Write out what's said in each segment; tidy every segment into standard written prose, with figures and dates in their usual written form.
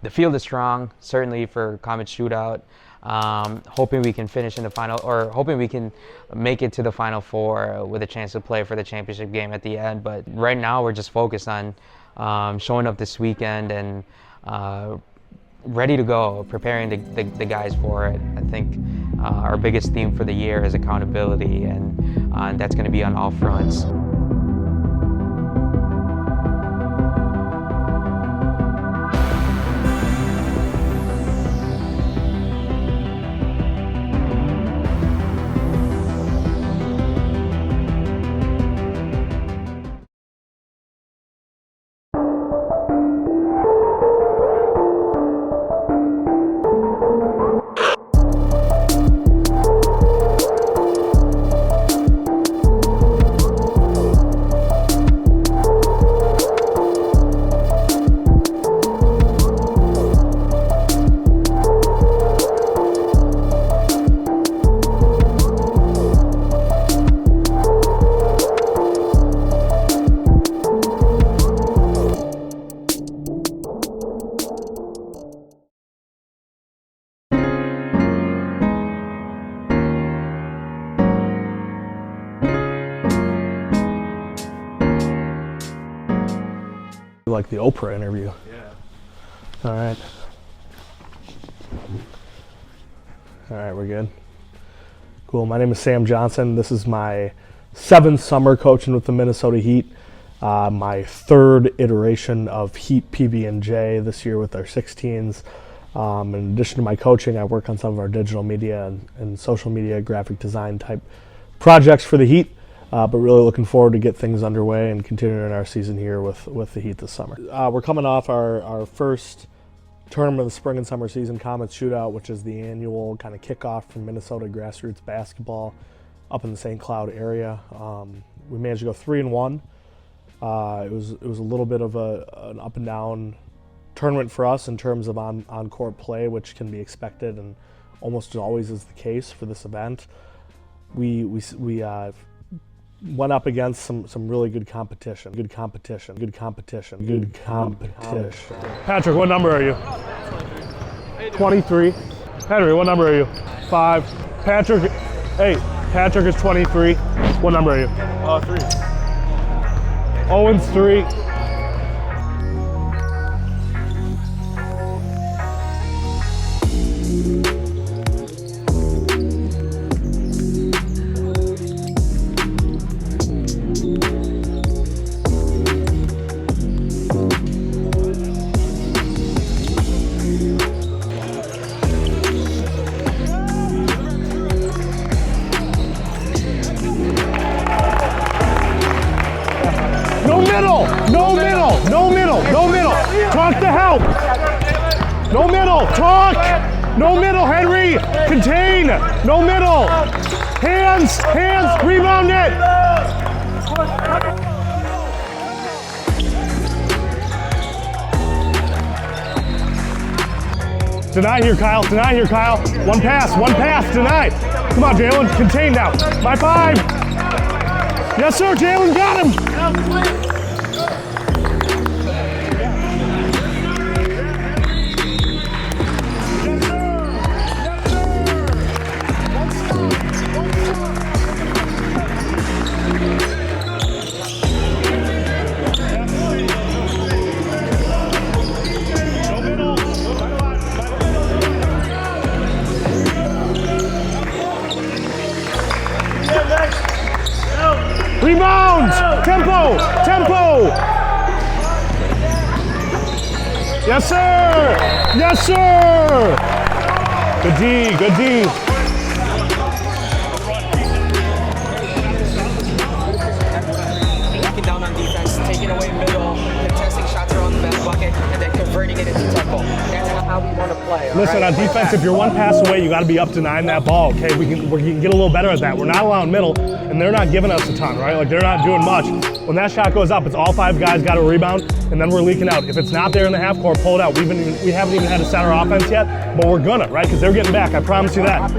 The field is strong, certainly for Comet Shootout. Hoping we can finish in the final, or hoping we can make it to the Final Four with a chance to play for the championship game at the end. But right now we're just focused on showing up this weekend and ready to go, preparing the guys for it. I think our biggest theme for the year is accountability, and that's going to be on all fronts. Like the Oprah interview. Yeah. All right, we're good. Cool. My name is Sam Johnson. This is my 7th summer coaching with the Minnesota Heat. My 3rd iteration of Heat PB&J this year with our 16s. In addition to my coaching, I work on some of our digital media and social media graphic design type projects for the Heat. But really looking forward to get things underway and continuing our season here with the Heat this summer. We're coming off our first tournament of the spring and summer season, Comet Shootout, which is the annual kind of kickoff from Minnesota grassroots basketball up in the St. Cloud area. We managed to go 3-1. It was a little bit of an up and down tournament for us in terms of on-court play, which can be expected and almost always is the case for this event. We went up against some really good competition. Patrick, what number are you? 23. Henry, what number are you? 5. Patrick, 8. Patrick is 23. What number are you? 3. Owen's 3. No middle. Talk to help. No middle. Talk. No middle, Henry. Contain. No middle. Hands. Rebound it. Deny here, Kyle. One pass. Deny. Come on, Jalen. Contain now. My 5. Yes, sir. Jalen got him. Rebound! Tempo! Yes, sir! Good D. Locking down on defense, taking away middle, contesting shots around the back bucket, and then converting it into tempo. That's how we want to play. Listen, on defense, if you're one pass away, you got to be up denying that ball, okay? We can get a little better at that. We're not allowing middle, and they're not giving us a ton, right? Like, they're not doing much. When that shot goes up, it's all 5 guys got a rebound, and then we're leaking out. If it's not there in the half court, pull it out. We haven't even had a center offense yet, but we're gonna, right? Because they're getting back, I promise you that.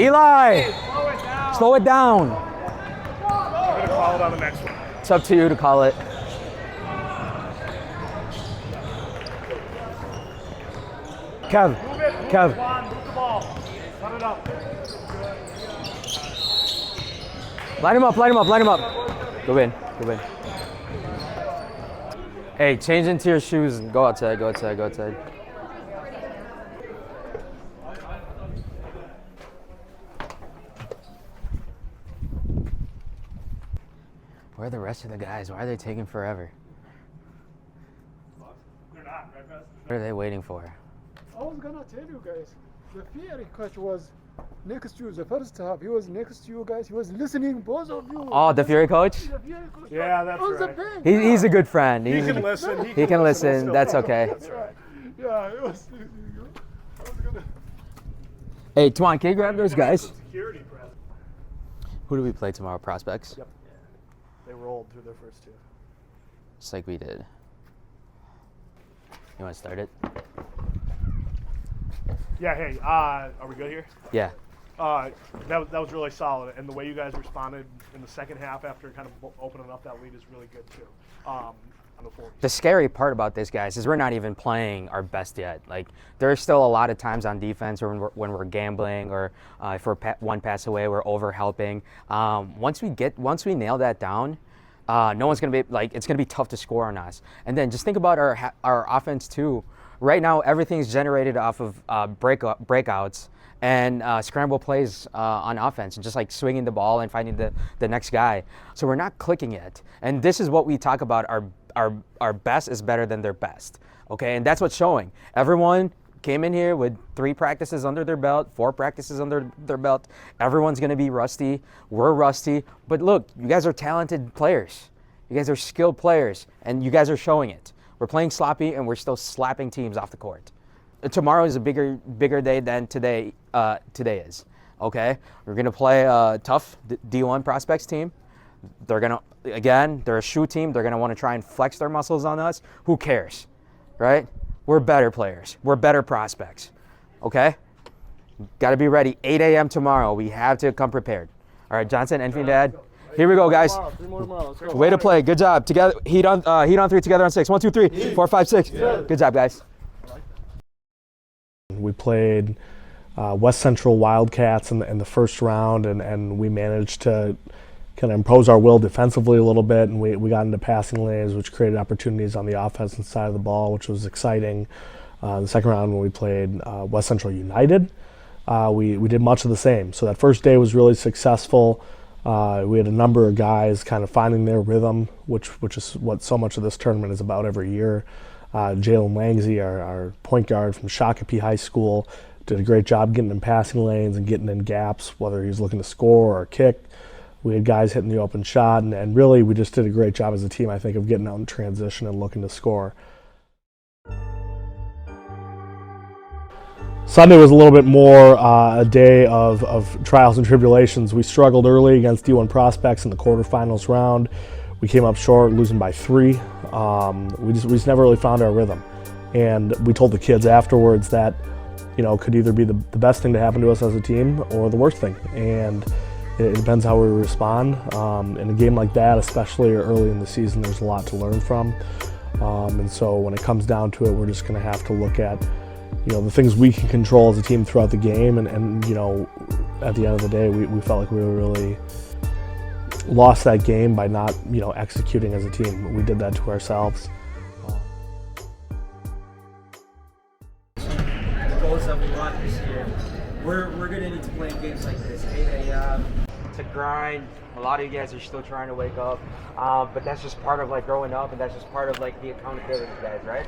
Eli! Slow it down. I'm going to call it on the next one. It's up to you to call it. Kev. Kev. Move the ball. Run it up. Line him up, line him up, line him up. Go in, go in. Hey, change into your shoes and go outside, go outside, go outside. Where are the rest of the guys? Why are they taking forever? They're not, right, Bess? What are they waiting for? I was gonna tell you guys, the theory coach was next to you the first half. He was next to you guys. He was listening, both of you. Oh, the Fury coach? The theory coach Yeah, that's on the right. bench. He's a good friend. He He's can a, listen. he can listen. Still. That's okay. That's right. Yeah, it was. I was gonna. Hey, Tuan, can you grab those guys? Security present. Who do we play tomorrow? Prospects? Yep. They rolled through their first two. Just like we did. You want to start it? Yeah, hey, are we good here? Yeah. That was really solid, and the way you guys responded in the second half after kind of opening up that lead is really good too. On the 40s. The scary part about this, guys, is we're not even playing our best yet. Like, there's still a lot of times on defense when we're gambling, or if we're one pass away, we're over helping. Once we nail that down, no one's gonna be like, it's gonna be tough to score on us. And then just think about our offense too. Right now, everything's generated off of breakouts and scramble plays on offense, and just like swinging the ball and finding the next guy. So we're not clicking yet. And this is what we talk about. Our best is better than their best. Okay, and that's what's showing. Everyone came in here with 3 practices under their belt, 4 practices under their belt. Everyone's gonna be rusty. We're rusty. But look, you guys are talented players. You guys are skilled players, and you guys are showing it. We're playing sloppy, and we're still slapping teams off the court. Tomorrow is a bigger day than today is. Okay, we're gonna play a tough D1 prospects team. They're a shoe team. They're gonna want to try and flex their muscles on us. Who cares, right? We're better players. We're better prospects. Okay, got to be ready. 8 a.m. tomorrow. We have to come prepared. All right, Johnson, anything to add? Here we go, guys. 3 more tomorrow. Let's go. Way to play. Good job. Together, heat on 3, together on 6. 1, 2, 3, 4, 5, 6. Good job, guys. We played West Central Wildcats in the first round, and we managed to kind of impose our will defensively a little bit, and we got into passing lanes, which created opportunities on the offensive side of the ball, which was exciting. The second round, when we played West Central United, we did much of the same. So that first day was really successful. We had a number of guys kind of finding their rhythm, which is what so much of this tournament is about every year. Jalen Langsey, our point guard from Shakopee High School, did a great job getting in passing lanes and getting in gaps, whether he was looking to score or kick. We had guys hitting the open shot, and really we just did a great job as a team, I think, of getting out in transition and looking to score. Sunday was a little bit more a day of trials and tribulations. We struggled early against D1 prospects in the quarterfinals round. We came up short, losing by 3. We just never really found our rhythm. And we told the kids afterwards that, could either be the best thing to happen to us as a team or the worst thing. And it depends how we respond. In a game like that, especially early in the season, there's a lot to learn from. And so when it comes down to it, we're just going to have to look at the things we can control as a team throughout the game, and at the end of the day, we felt like we were really lost that game by not executing as a team. We did that to ourselves. The goals that we want this year, we're going to need to play in games like this. 8 a.m. It's a grind. A lot of you guys are still trying to wake up, but that's just part of growing up, and that's just part of the accountability, guys, right?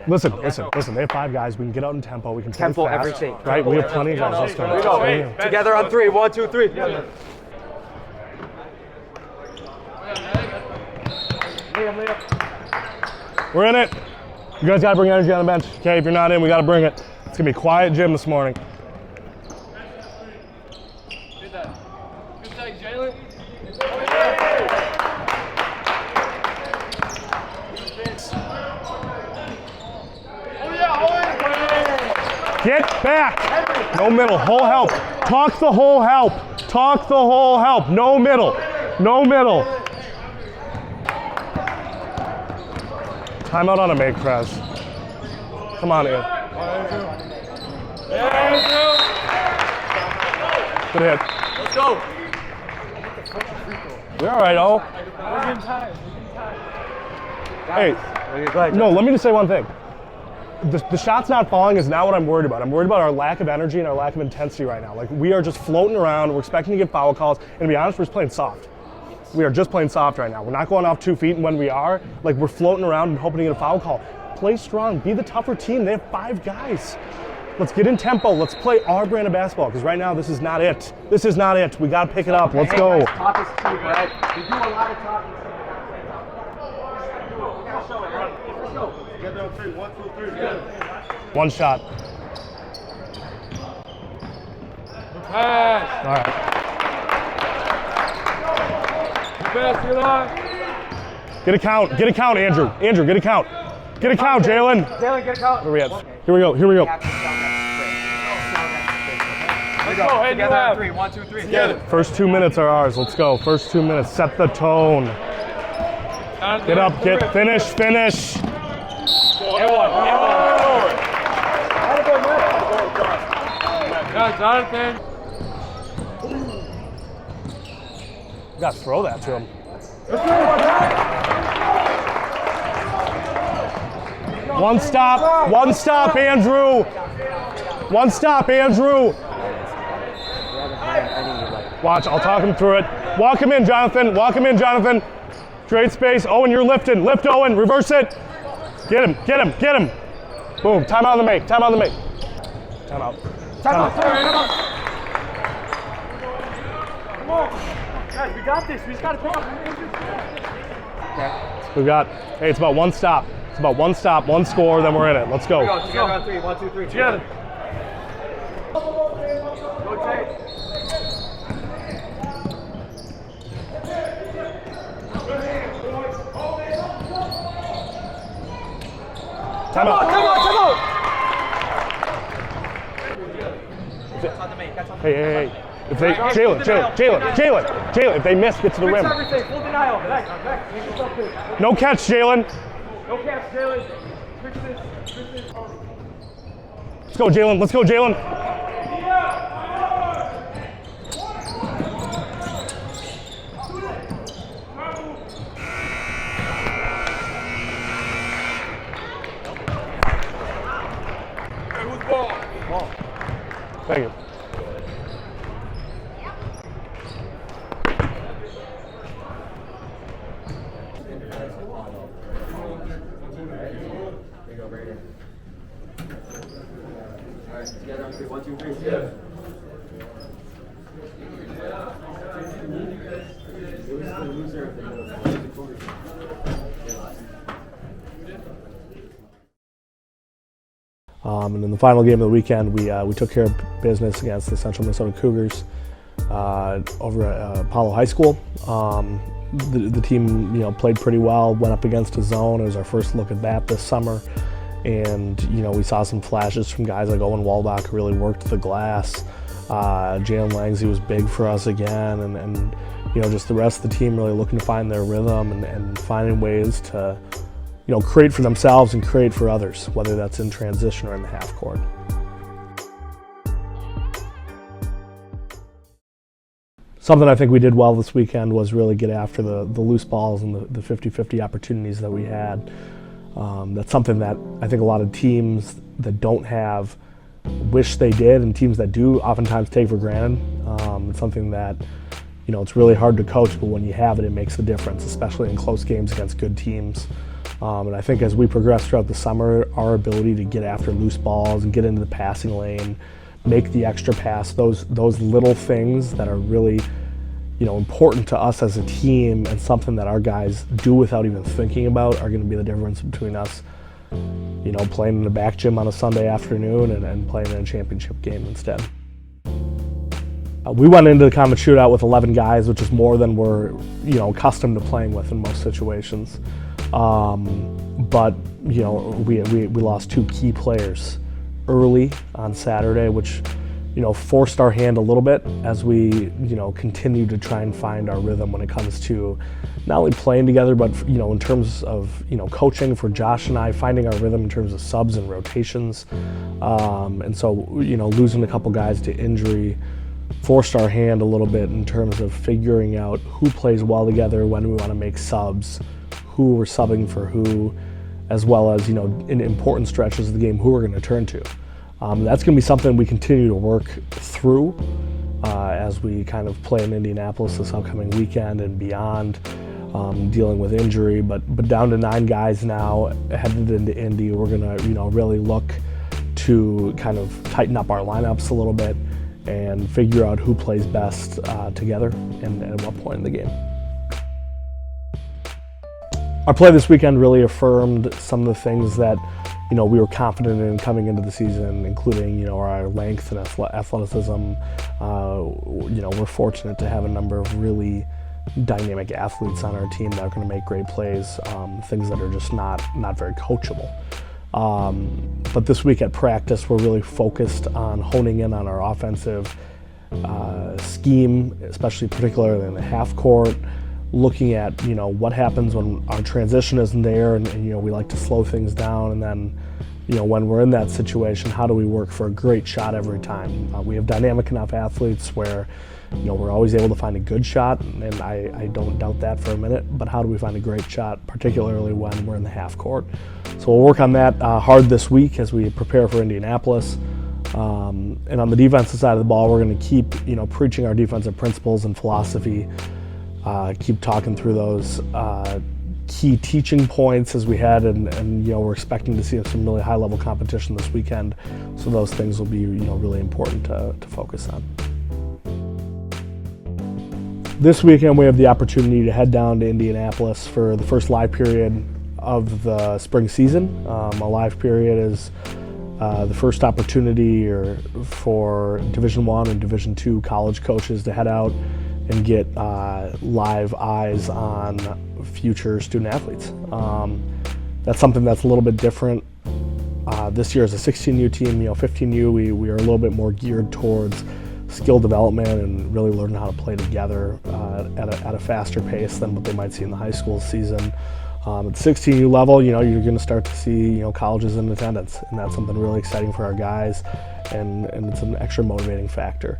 Listen. They have 5 guys. We can get out in tempo. We can play Tempo fast, everything. right? We have plenty of guys. Let's go. Here we go. Together on 3. 1, 2, 3. We're in it. You guys got to bring energy on the bench. Okay, if you're not in, we got to bring it. It's going to be a quiet gym this morning. Good tag, Jalen. Get back. No middle. Whole help. Talk the whole help. Talk the whole help. No middle. No middle. Timeout on a make press. Come on, Ian. Good hit. Let's go. You're all right, oh. We're getting tired. Hey, no, let me just say one thing. The shot's not falling is not what I'm worried about. I'm worried about our lack of energy and our lack of intensity right now. Like, we are just floating around. We're expecting to get foul calls. And to be honest, we're just playing soft. We are just playing soft right now. We're not going off 2 feet, and when we are, like, we're floating around and hoping to get a foul call. Play strong. Be the tougher team. They have 5 guys. Let's get in tempo. Let's play our brand of basketball, because right now this is not it. This is not it. We got to pick it up. Let's go. Talk is cheap, right? We do a lot of talking. Let's go. Together on 3. 1, 2, 3. Together. One shot. Pass. All right. Pass, Eli. Get a count. Get a count, Andrew. Andrew, get a count. Get a count, Jalen. Jalen, get a count. Where we at? Here we go. Here we go. Let's go. Hey, together on you 3. 1, 2, 3. Together. First 2 minutes are ours. Let's go. First 2 minutes. Set the tone. Get up. Get finish. Finish. Jonathan. You got to throw that to him. One stop. One stop, Andrew. One stop, Andrew. Watch, I'll talk him through it. Walk him in, Jonathan. Walk him in, Jonathan. Trade space. Owen, you're lifting. Lift, Owen. Reverse it. Get him. Get him. Get him. Boom. Time out on the make. Time out on the make. Time out. Come on. Guys, we got this. We just got to pick up. We got, hey, it's about one stop. It's about one stop, one score, then we're in it. Let's go. Together on 3. 1, 2, 3. Together. Go take. Time out. Come on. Hey. If they, Jalen, if they miss, get to the rim. Full denial. Next. No catch, Jalen. No catch, Jalen. Let's go, Jalen. Let's go, Jalen. Thank you. Together on 3. 1, 2, 3. Together. And in the final game of the weekend, we took care of business against the Central Minnesota Cougars over at Apollo High School. The team, played pretty well. Went up against a zone. It was our first look at that this summer, and we saw some flashes from guys like Owen Walbach who really worked the glass. Jalen Langsy was big for us again, and just the rest of the team really looking to find their rhythm and finding ways to create for themselves and create for others, whether that's in transition or in the half court. Something I think we did well this weekend was really get after the loose balls and the 50-50 opportunities that we had. That's something that I think a lot of teams that don't have wish they did, and teams that do oftentimes take for granted. It's something that it's really hard to coach, but when you have it, it makes a difference, especially in close games against good teams. And I think as we progress throughout the summer, our ability to get after loose balls and get into the passing lane, make the extra pass, those little things that are really important to us as a team and something that our guys do without even thinking about are going to be the difference between us playing in the back gym on a Sunday afternoon and playing in a championship game instead. We went into the Comet Shootout with 11 guys, which is more than we're accustomed to playing with in most situations. But we lost 2 key players early on Saturday, which forced our hand a little bit as we, continue to try and find our rhythm when it comes to not only playing together, but, in terms of, coaching for Josh and I, finding our rhythm in terms of subs and rotations. And so, losing a couple guys to injury forced our hand a little bit in terms of figuring out who plays well together, when we want to make subs, who we're subbing for who, as well as, in important stretches of the game, who we're going to turn to. That's going to be something we continue to work through as we kind of play in Indianapolis this upcoming weekend and beyond, dealing with injury. But down to 9 guys now, headed into Indy, we're going to, really look to kind of tighten up our lineups a little bit and figure out who plays best together and at what point in the game. Our play this weekend really affirmed some of the things that we were confident in coming into the season, including our length and athleticism. We're fortunate to have a number of really dynamic athletes on our team that are going to make great plays, things that are just not very coachable. But this week at practice, we're really focused on honing in on our offensive scheme, especially particularly in the half court, looking at what happens when our transition isn't there and we like to slow things down, and then when we're in that situation, how do we work for a great shot every time? We have dynamic enough athletes where we're always able to find a good shot, and I don't doubt that for a minute, but how do we find a great shot, particularly when we're in the half court? So we'll work on that hard this week as we prepare for Indianapolis. And on the defensive side of the ball, we're going to keep preaching our defensive principles and philosophy, keep talking through those key teaching points as we had, and we're expecting to see some really high-level competition this weekend, so those things will be really important to focus on. This weekend we have the opportunity to head down to Indianapolis for the first live period of the spring season. A live period is the first opportunity for Division I and Division II college coaches to head out and get live eyes on future student athletes. That's something that's a little bit different. This year as a 16U team, 15U, we are a little bit more geared towards skill development and really learning how to play together at a faster pace than what they might see in the high school season. At the 16U level, you're going to start to see colleges in attendance, and that's something really exciting for our guys, and it's an extra motivating factor.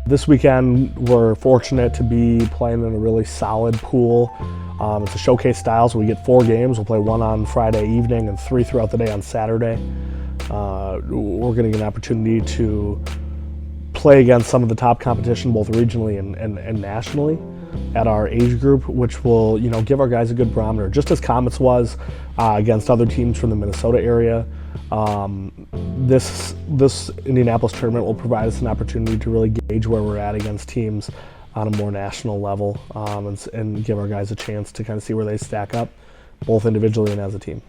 This weekend, we're fortunate to be playing in a really solid pool. It's a showcase style, so we get 4 games. We'll play 1 on Friday evening and 3 throughout the day on Saturday. We're going to get an opportunity to play against some of the top competition, both regionally and nationally, at our age group, which will give our guys a good barometer, just as Comets was against other teams from the Minnesota area. This Indianapolis tournament will provide us an opportunity to really gauge where we're at against teams on a more national level, and give our guys a chance to kind of see where they stack up, both individually and as a team.